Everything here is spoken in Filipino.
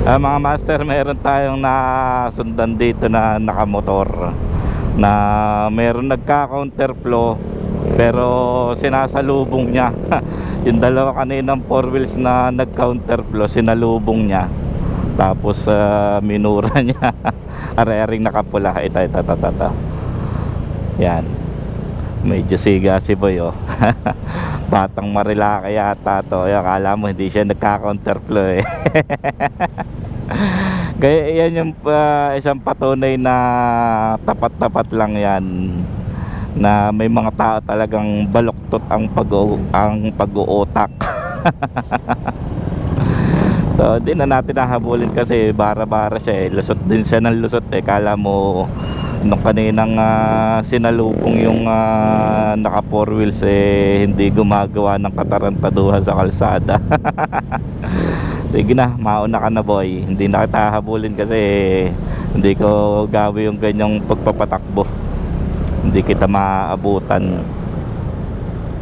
Mga master, meron tayong nasundan dito na nakamotor na meron nagka-counterflow pero sinasalubong niya. Yung dalawa kaninang four wheels na nag-counterflow, sinalubong niya. Tapos minura niya. Are-aring nakapula. Ito. Yan. Medyo siga si Boy, oh. Batang Marilaki yata to. Akala mo hindi siya nagka-counterflow eh. Kaya yan yung isang patunay na tapat-tapat lang yan, na may mga tao talagang baluktot ang pag-uutak. So di na natin nahabulin kasi bara-bara siya eh. Lusot din siya ng lusot eh. Kala mo nung kaninang sinalubong yung naka four wheels eh, hindi gumagawa ng katarantaduhan sa kalsada. Sige na, mauna ka na boy. Hindi na kita habulin kasi hindi ko gawin yung ganyang pagpapatakbo. Hindi kita maabutan.